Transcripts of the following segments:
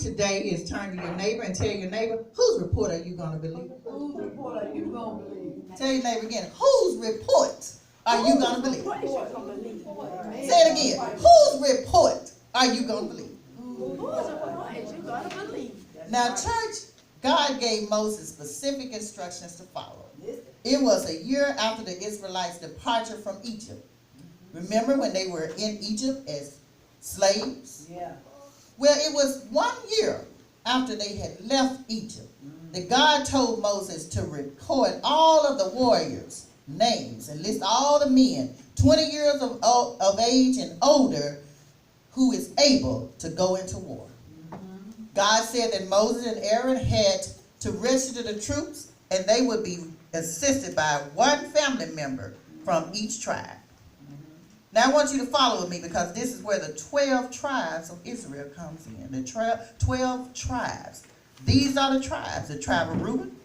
today is turn to your neighbor and tell your neighbor, whose report are you going to believe? Whose report are you going to believe? Tell your neighbor again, whose report are you going to believe? Say it again. Whose report are you going to believe? Whose report is you going to believe? Now, church, God gave Moses specific instructions to follow. It was a year after the Israelites' departure from Egypt. Remember when they were in Egypt as slaves? Yeah. Well, it was 1 year after they had left Egypt that God told Moses to record all of the warriors' names and list all the men 20 years of age and older who is able to go into war. God said that Moses and Aaron had to register the troops, and they would be assisted by one family member from each tribe. Now I want you to follow with me, because this is where the 12 tribes of Israel comes in. The 12 tribes. These are the tribes. The tribe of Reuben,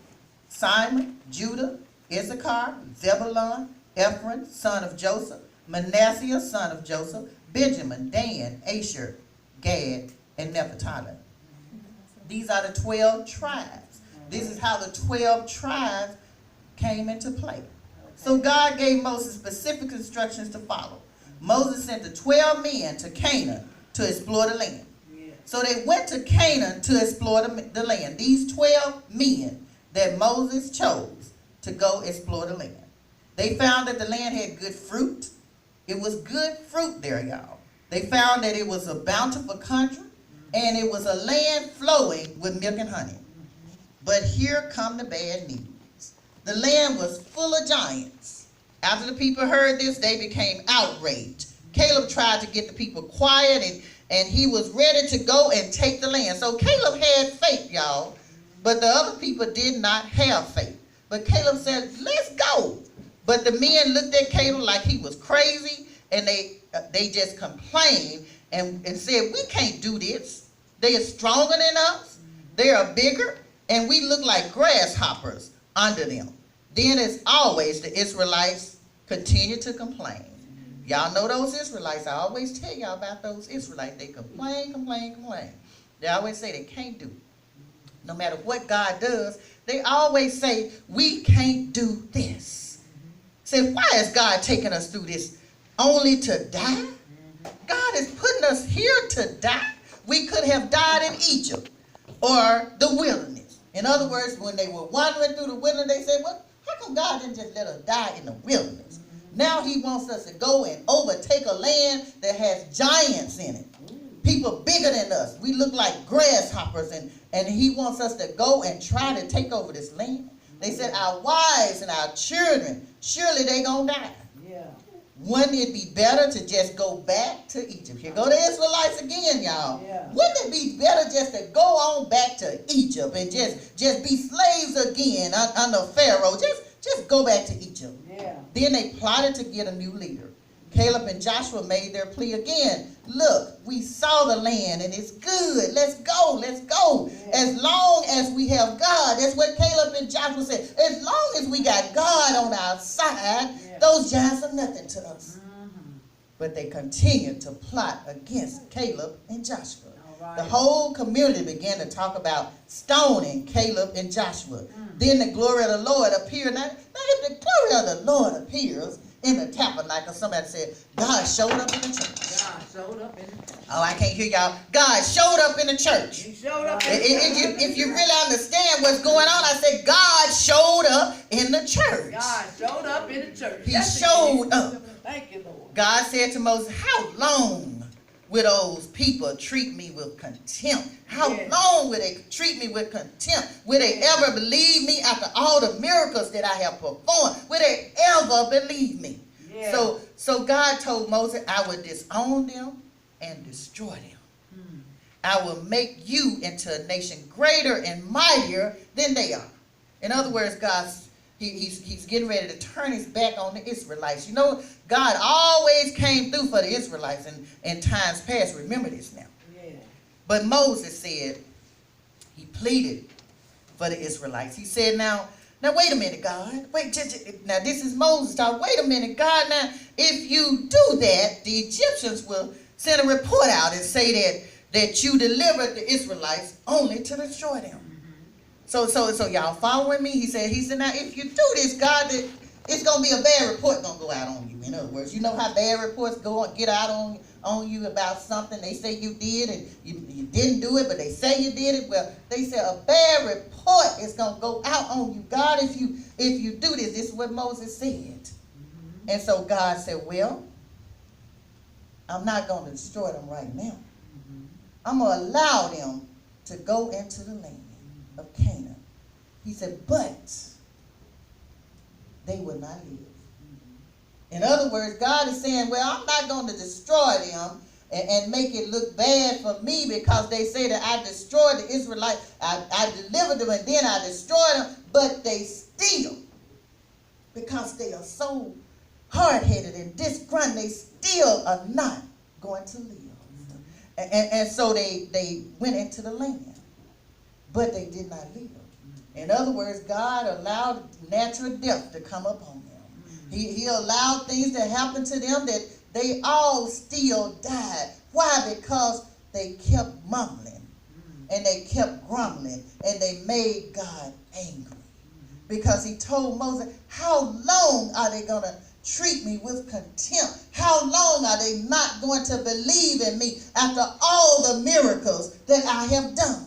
Simon, Judah, Issachar, Zebulun, Ephraim, son of Joseph, Manasseh, son of Joseph, Benjamin, Dan, Asher, Gad, and Naphtali. These are the 12 tribes. This is how the 12 tribes came into play. So God gave Moses specific instructions to follow. Moses sent the 12 men to Canaan to explore the land. So they went to Canaan to explore the land. These 12 men that Moses chose to go explore the land. They found that the land had good fruit. It was good fruit there, y'all. They found that it was a bountiful country, and it was a land flowing with milk and honey. But here come the bad news. The land was full of giants. After the people heard this, they became outraged. Caleb tried to get the people quiet, and he was ready to go and take the land. So Caleb had faith, y'all, but the other people did not have faith. But Caleb said, let's go. But the men looked at Caleb like he was crazy, and they just complained and said, we can't do this. They are stronger than us. They are bigger, and we look like grasshoppers under them. Then, as always, the Israelites continue to complain. Y'all know those Israelites. I always tell y'all about those Israelites. They complain. They always say they can't do it. No matter what God does, they always say, we can't do this. Say, why is God taking us through this only to die? God is putting us here to die. We could have died in Egypt or the wilderness. In other words, when they were wandering through the wilderness, they said, well, how come God didn't just let us die in the wilderness? Now he wants us to go and overtake a land that has giants in it. People bigger than us. We look like grasshoppers, and he wants us to go and try to take over this land. They said our wives and our children, surely they gonna die. Yeah. Wouldn't it be better to just go back to Egypt? Here go the Israelites again, y'all. Yeah. Wouldn't it be better just to go on back to Egypt and just be slaves again under Pharaoh? Just go back to Egypt. Yeah. Then they plotted to get a new leader. Caleb and Joshua made their plea again. Look, we saw the land and it's good. Let's go. Yeah. As long as we have God. That's what Caleb and Joshua said. As long as we got God on our side, yeah, those giants are nothing to us. But they continued to plot against Caleb and Joshua. The whole community began to talk about stoning Caleb and Joshua. Then the glory of the Lord appeared. Now, if the glory of the Lord appears in the tabernacle, somebody said, God showed up in the church. God showed up in the church. Oh, I can't hear y'all. God showed up in the church. He showed up in the church. If you really understand what's going on, I said, God showed up in the church. God showed up in the church. He showed up. Thank you, Lord. God said to Moses, how long will those people treat me with contempt? How long will they treat me with contempt? Will they ever believe me after all the miracles that I have performed? Will they ever believe me? Yeah. So God told Moses, I will disown them and destroy them. I will make you into a nation greater and mightier than they are. In other words, He's getting ready to turn his back on the Israelites. You know, God always came through for the Israelites in times past. Remember this now. Yeah. But Moses said, he pleaded for the Israelites. He said, now wait a minute, God. Now this is Moses talking. Wait a minute, God. Now, if you do that, the Egyptians will send a report out and say that you delivered the Israelites only to destroy them. So y'all following me? He said, now if you do this, God, it's gonna be a bad report gonna go out on you. In other words, you know how bad reports get out on you about something they say you did and you didn't do it, but they say you did it. Well, they said a bad report is gonna go out on you, God, if you do this. This is what Moses said. And so God said, well, I'm not gonna destroy them right now. I'm gonna allow them to go into the land of Canaan. He said, but they will not live. In other words, God is saying, well, I'm not going to destroy them and make it look bad for me because they say that I destroyed the Israelites. I delivered them and then I destroyed them, but they still, because they are so hard-headed and disgruntled, they still are not going to live. And so they went into the land, but they did not live. In other words, God allowed natural death to come upon them. He allowed things to happen to them that they all still died. Why? Because they kept mumbling and they kept grumbling and they made God angry. Because he told Moses, how long are they going to treat me with contempt? How long are they not going to believe in me after all the miracles that I have done?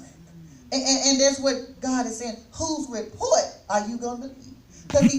And that's what God is saying. Whose report are you going to believe? Because he